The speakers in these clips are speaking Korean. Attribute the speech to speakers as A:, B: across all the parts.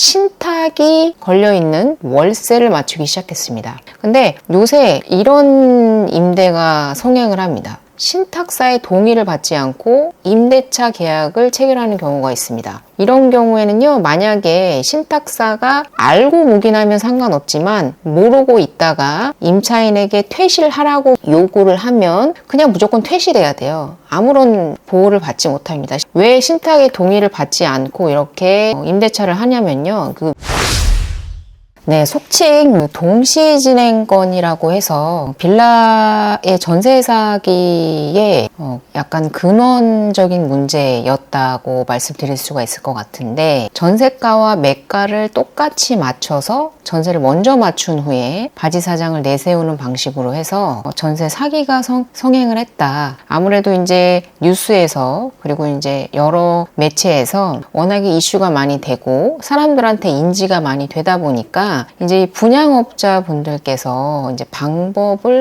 A: 신탁이 걸려있는 월세를 맞추기 시작했습니다. 근데 요새 이런 임대가 성행을 합니다. 신탁사의 동의를 받지 않고 임대차 계약을 체결하는 경우가 있습니다. 이런 경우에는요, 만약에 신탁사가 알고 묵인하면 상관없지만 모르고 있다가 임차인에게 퇴실하라고 요구를 하면 그냥 무조건 퇴실해야 돼요. 아무런 보호를 받지 못합니다. 왜 신탁의 동의를 받지 않고 이렇게 임대차를 하냐면요, 속칭 동시진행권이라고 해서 빌라의 전세 사기에 약간 근원적인 문제였다고 말씀드릴 수가 있을 것 같은데, 전세가와 매가를 똑같이 맞춰서 전세를 먼저 맞춘 후에 바지사장을 내세우는 방식으로 해서 전세 사기가 성행을 했다. 아무래도 이제 뉴스에서 그리고 이제 여러 매체에서 워낙에 이슈가 많이 되고 사람들한테 인지가 많이 되다 보니까 이제 분양업자 분들께서 이제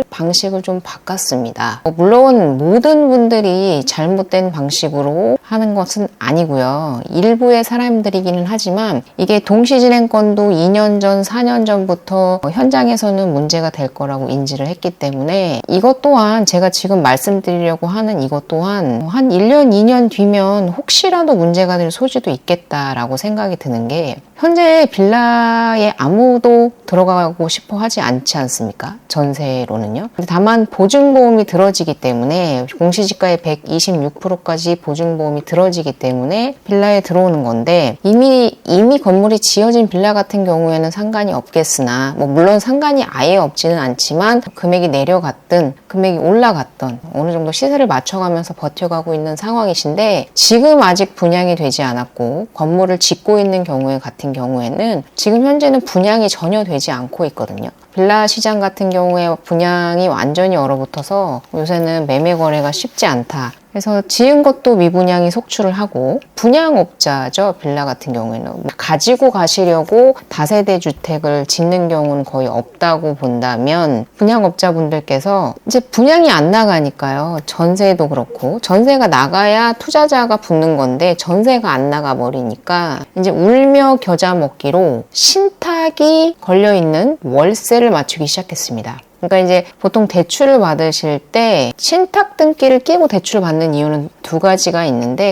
A: 방식을 좀 바꿨습니다. 물론 모든 분들이 잘못된 방식으로 하는 것은 아니고요. 일부의 사람들이기는 하지만 이게 동시진행권도 2년 전, 4년 전부터 현장에서는 문제가 될 거라고 인지를 했기 때문에 이것 또한 제가 지금 말씀드리려고 하는 이것 또한 한 1년, 2년 뒤면 혹시라도 문제가 될 소지도 있겠다라고 생각이 드는 게, 현재 빌라에 아무도 들어가고 싶어 하지 않지 않습니까? 전세로는요. 다만 보증보험이 들어지기 때문에 공시지가의 126%까지 보증보험이 들어지기 때문에 빌라에 들어오는 건데, 이미 건물이 지어진 빌라 같은 경우에는 상관이 없겠으나, 물론 상관이 아예 없지는 않지만 금액이 내려갔든 금액이 올라갔든 어느 정도 시세를 맞춰가면서 버텨가고 있는 상황이신데, 지금 아직 분양이 되지 않았고 건물을 짓고 있는 같은 경우에는 지금 현재는 분양이 전혀 되지 않고 있거든요. 빌라 시장 같은 경우에 분양이 완전히 얼어붙어서 요새는 매매 거래가 쉽지 않다. 그래서 지은 것도 미분양이 속출을 하고, 분양업자죠. 빌라 같은 경우에는 가지고 가시려고 다세대 주택을 짓는 경우는 거의 없다고 본다면, 분양업자분들께서 이제 분양이 안 나가니까요. 전세도 그렇고, 전세가 나가야 투자자가 붙는 건데 전세가 안 나가 버리니까 이제 울며 겨자 먹기로 신탁이 걸려있는 월세를 맞추기 시작했습니다. 그러니까 이제 보통 대출을 받으실 때 신탁 등기를 끼고 대출을 받는 이유는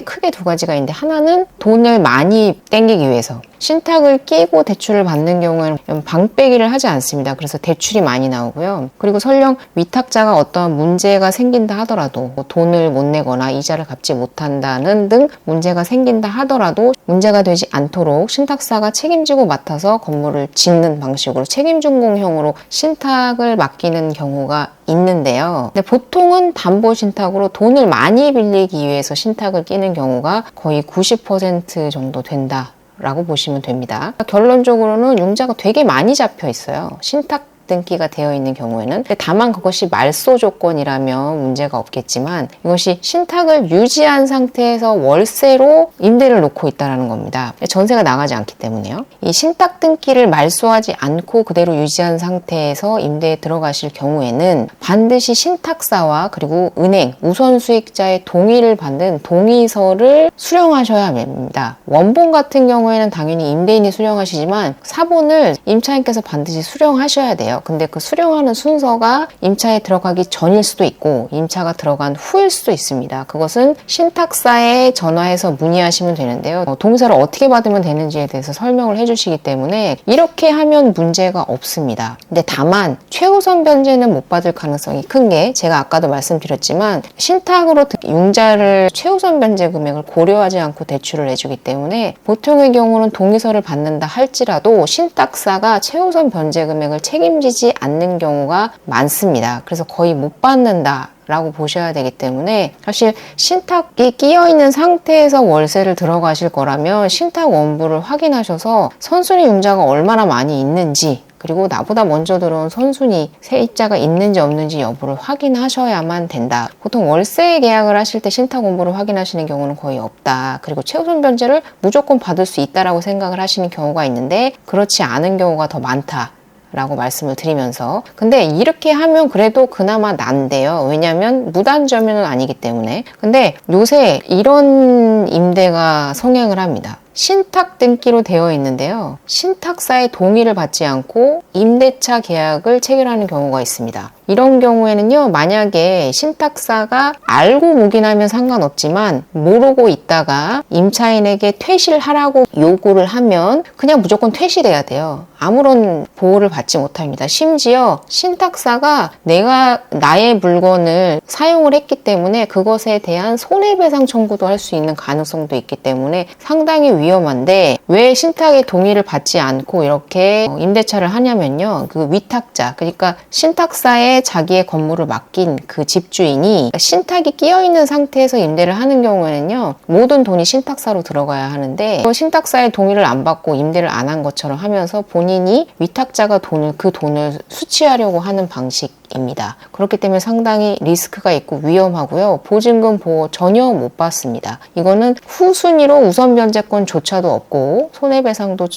A: 크게 두 가지가 있는데, 하나는 돈을 많이 땡기기 위해서, 신탁을 끼고 대출을 받는 경우에는 방빼기를 하지 않습니다. 그래서 대출이 많이 나오고요. 그리고 설령 위탁자가 어떠한 문제가 생긴다 하더라도, 돈을 못 내거나 이자를 갚지 못한다는 등 문제가 생긴다 하더라도 문제가 되지 않도록 신탁사가 책임지고 맡아서 건물을 짓는 방식으로 책임준공형으로 신탁을 맡기는 경우가 있는데요. 근데 보통은 담보신탁으로 돈을 많이 빌리기 위해서 신탁을 끼는 경우가 거의 90% 정도 된다라고 보시면 됩니다. 결론적으로는 융자가 되게 많이 잡혀 있어요. 신탁 등기가 되어 있는 경우에는. 다만 그것이 말소 조건이라면 문제가 없겠지만, 이것이 신탁을 유지한 상태에서 월세로 임대를 놓고 있다는 겁니다. 전세가 나가지 않기 때문에요. 이 신탁 등기를 말소하지 않고 그대로 유지한 상태에서 임대에 들어가실 경우에는 반드시 신탁사와 그리고 은행, 우선수익자의 동의를 받는 동의서를 수령하셔야 합니다. 원본 같은 경우에는 당연히 임대인이 수령하시지만 사본을 임차인께서 반드시 수령하셔야 돼요. 근데 그 수령하는 순서가 임차에 들어가기 전일 수도 있고 임차가 들어간 후일 수도 있습니다. 그것은 신탁사에 전화해서 문의하시면 되는데요. 동의서를 어떻게 받으면 되는지에 대해서 설명을 해주시기 때문에 이렇게 하면 문제가 없습니다. 근데 다만 최우선 변제는 못 받을 가능성이 큰 게, 제가 아까도 말씀드렸지만 신탁으로 융자를 최우선 변제 금액을 고려하지 않고 대출을 해주기 때문에, 보통의 경우는 동의서를 받는다 할지라도 신탁사가 최우선 변제 금액을 책임지지 않는 경우가 많습니다. 그래서 거의 못 받는다 라고 보셔야 되기 때문에, 사실 신탁이 끼어있는 상태에서 월세를 들어가실 거라면 신탁 원부를 확인하셔서 선순위 융자가 얼마나 많이 있는지, 그리고 나보다 먼저 들어온 선순위 세입자가 있는지 없는지 여부를 확인하셔야만 된다. 보통 월세 계약을 하실 때 신탁 원부를 확인하시는 경우는 거의 없다. 그리고 최우선 변제를 무조건 받을 수 있다라고 생각을 하시는 경우가 있는데, 그렇지 않은 경우가 더 많다 라고 말씀을 드리면서, 근데 이렇게 하면 그래도 그나마 난데요. 왜냐하면 무단점유는 아니기 때문에. 근데 요새 이런 임대가 성행을 합니다. 신탁 등기로 되어 있는데요. 신탁사의 동의를 받지 않고 임대차 계약을 체결하는 경우가 있습니다. 이런 경우에는요, 만약에 신탁사가 알고 묵인하면 상관없지만 모르고 있다가 임차인에게 퇴실하라고 요구를 하면 그냥 무조건 퇴실해야 돼요. 아무런 보호를 받지 못합니다. 심지어 신탁사가 내가 나의 물건을 사용을 했기 때문에 그것에 대한 손해배상 청구도 할 수 있는 가능성도 있기 때문에 상당히 위험한데, 왜 신탁의 동의를 받지 않고 이렇게 임대차를 하냐면요, 그 위탁자, 그러니까 신탁사에 자기의 건물을 맡긴 그 집주인이 신탁이 끼어있는 상태에서 임대를 하는 경우에는요, 모든 돈이 신탁사로 들어가야 하는데 신탁사의 동의를 안 받고 임대를 안 한 것처럼 하면서 본인이 위탁자가 그 돈을 수취하려고 하는 방식입니다. 그렇기 때문에 상당히 리스크가 있고 위험하고요. 보증금 보호 전혀 못 받습니다. 이거는 후순위로 우선 변제권조차도 없고 손해배상도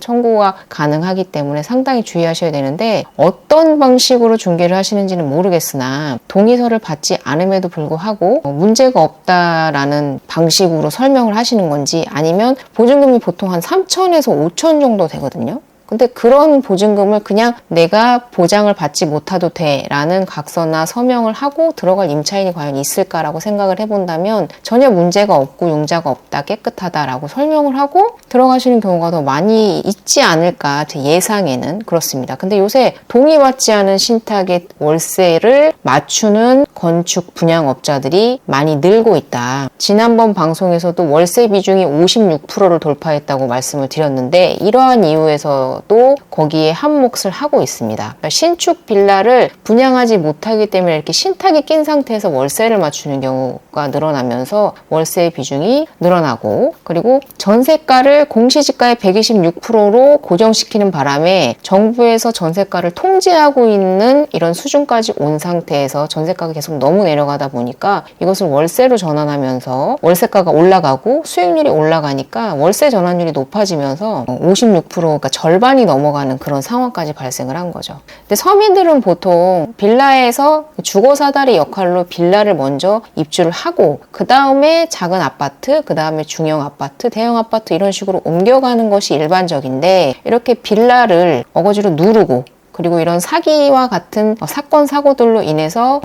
A: 청구가 가능하기 때문에 상당히 주의하셔야 되는데, 어떤 방식으로 중개를 하시는지는 모르겠으나 동의서를 받지 않음에도 불구하고 문제가 없다라는 방식으로 설명을 하시는 건지, 아니면 보증금이 보통 한 3천에서 5천 정도 되거든요. 근데 그런 보증금을 그냥 내가 보장을 받지 못해도 돼 라는 각서나 서명을 하고 들어갈 임차인이 과연 있을까라고 생각을 해본다면 전혀 문제가 없고 용자가 없다, 깨끗하다라고 설명을 하고 들어가시는 경우가 더 많이 있지 않을까, 제 예상에는 그렇습니다. 근데 요새 동의받지 않은 신탁의 월세를 맞추는 건축 분양업자들이 많이 늘고 있다. 지난번 방송에서도 월세 비중이 56%를 돌파했다고 말씀을 드렸는데, 이러한 이유에서 또 거기에 한 몫을 하고 있습니다. 그러니까 신축 빌라를 분양하지 못하기 때문에 이렇게 신탁이 낀 상태에서 월세를 맞추는 경우가 늘어나면서 월세의 비중이 늘어나고, 그리고 전세가를 공시지가의 126%로 고정시키는 바람에 정부에서 전세가를 통제하고 있는 이런 수준까지 온 상태에서 전세가가 계속 너무 내려가다 보니까 이것을 월세로 전환하면서 월세가가 올라가고 수익률이 올라가니까 월세 전환율이 높아지면서 56%, 그러니까 절반이 넘어가는 그런 상황까지 발생을 한 거죠. 근데 서민들은 보통 빌라에서 주거 사다리 역할로 빌라를 먼저 입주를 하고 그 다음에 작은 아파트, 그 다음에 중형 아파트, 대형 아파트 이런 식으로 옮겨가는 것이 일반적인데, 이렇게 빌라를 어거지로 누르고 그리고 이런 사기와 같은 사건 사고들로 인해서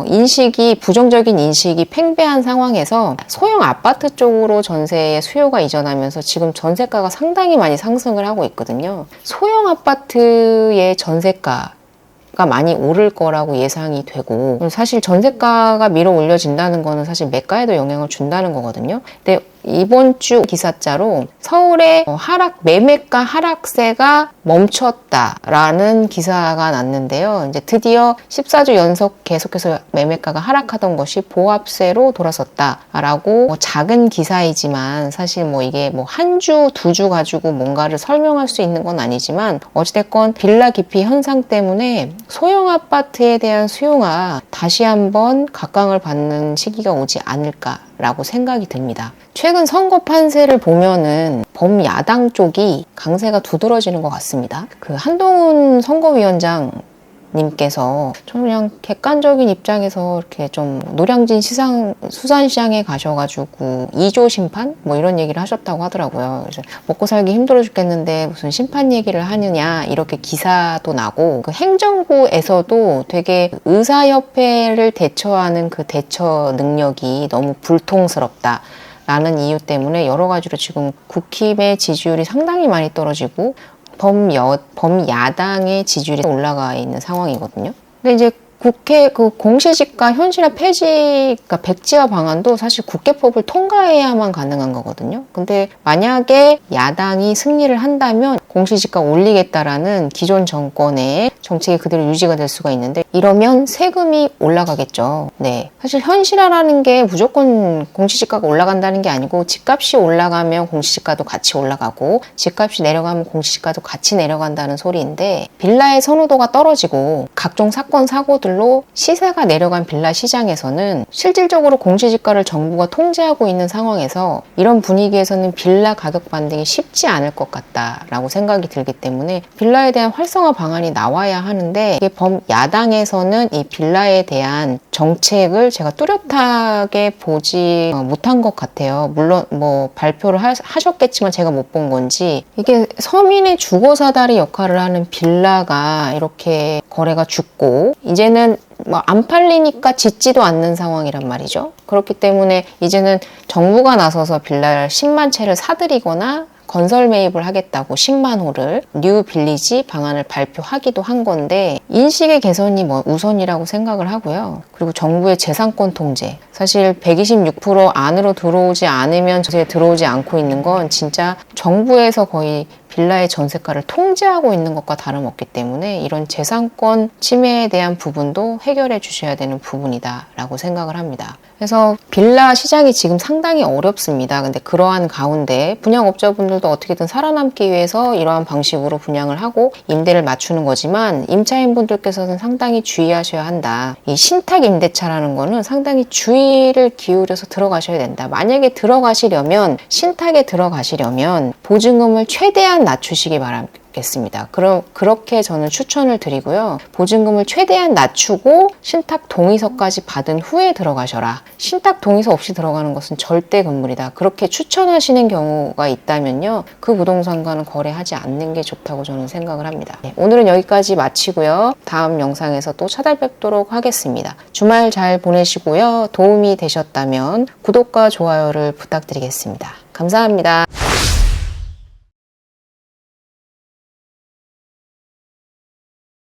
A: 부정적인 인식이 팽배한 상황에서 소형 아파트 쪽으로 전세의 수요가 이전하면서 지금 전세가가 상당히 많이 상승을 하고 있거든요. 소형 아파트의 전세가 많이 오를 거라고 예상이 되고, 사실 전세가가 밀어 올려진다는 거는 사실 매가에도 영향을 준다는 거거든요. 근데 이번 주 기사자로 서울의 매매가 하락세가 멈췄다라는 기사가 났는데요. 이제 드디어 14주 연속 계속해서 매매가가 하락하던 것이 보합세로 돌아섰다라고, 작은 기사이지만 사실 이게 한 주, 두 주 가지고 뭔가를 설명할 수 있는 건 아니지만, 어찌됐건 빌라 기피 현상 때문에 소형 아파트에 대한 수요가 다시 한번 각광을 받는 시기가 오지 않을까라고 생각이 듭니다. 최근 선거 판세를 보면은 범야당 쪽이 강세가 두드러지는 것 같습니다. 그 한동훈 선거위원장 님께서 저는 그냥 객관적인 입장에서 이렇게 좀 노량진 수산시장에 가셔가지고 2조 심판? 이런 얘기를 하셨다고 하더라고요. 그래서 먹고 살기 힘들어 죽겠는데 무슨 심판 얘기를 하느냐, 이렇게 기사도 나고, 그 행정부에서도 되게 의사협회를 대처하는 그 대처 능력이 너무 불통스럽다 라는 이유 때문에 여러 가지로 지금 국힘의 지지율이 상당히 많이 떨어지고 범야당의 지지율이 올라가 있는 상황이거든요. 근데 이제 국회 공시지가 현실화 폐지, 그러니까 백지화 방안도 사실 국회법을 통과해야만 가능한 거거든요. 근데 만약에 야당이 승리를 한다면 공시지가 올리겠다라는 기존 정권의 정책이 그대로 유지가 될 수가 있는데, 이러면 세금이 올라가겠죠. 네. 사실 현실화라는 게 무조건 공시지가가 올라간다는 게 아니고, 집값이 올라가면 공시지가도 같이 올라가고 집값이 내려가면 공시지가도 같이 내려간다는 소리인데, 빌라의 선호도가 떨어지고 각종 사건 사고들 것들로 시세가 내려간 빌라 시장에서는 실질적으로 공시지가를 정부가 통제하고 있는 상황에서 이런 분위기에서는 빌라 가격 반등이 쉽지 않을 것 같다라고 생각이 들기 때문에 빌라에 대한 활성화 방안이 나와야 하는데, 이게 야당에서는 이 빌라에 대한 정책을 제가 뚜렷하게 보지 못한 것 같아요. 물론 뭐 발표를 하셨겠지만 제가 못 본 건지, 이게 서민의 주거사다리 역할을 하는 빌라가 이렇게 거래가 죽고 이제는 뭐 안 팔리니까 짓지도 않는 상황이란 말이죠. 그렇기 때문에 이제는 정부가 나서서 빌라를 10만 채를 사들이거나 건설 매입을 하겠다고 10만 호를 뉴 빌리지 방안을 발표하기도 한 건데, 인식의 개선이 뭐 우선이라고 생각을 하고요. 그리고 정부의 재산권 통제, 사실 126% 안으로 들어오지 않으면 전세에 들어오지 않고 있는 건 진짜 정부에서 거의 빌라의 전세가를 통제하고 있는 것과 다름없기 때문에 이런 재산권 침해에 대한 부분도 해결해 주셔야 되는 부분이다 라고 생각을 합니다. 그래서 빌라 시장이 지금 상당히 어렵습니다. 근데 그러한 가운데 분양업자분들도 어떻게든 살아남기 위해서 이러한 방식으로 분양을 하고 임대를 맞추는 거지만, 임차인분들께서는 상당히 주의하셔야 한다. 이 신탁 임대차라는 거는 상당히 주의를 기울여서 들어가셔야 된다. 만약에 신탁에 들어가시려면 보증금을 최대한 낮추시기 바라겠습니다. 그렇게 저는 추천을 드리고요. 보증금을 최대한 낮추고 신탁 동의서까지 받은 후에 들어가셔라. 신탁 동의서 없이 들어가는 것은 절대 금물이다. 그렇게 추천하시는 경우가 있다면요, 그 부동산과는 거래하지 않는 게 좋다고 저는 생각을 합니다. 네, 오늘은 여기까지 마치고요. 다음 영상에서 또 찾아뵙도록 하겠습니다. 주말 잘 보내시고요. 도움이 되셨다면 구독과 좋아요를 부탁드리겠습니다. 감사합니다.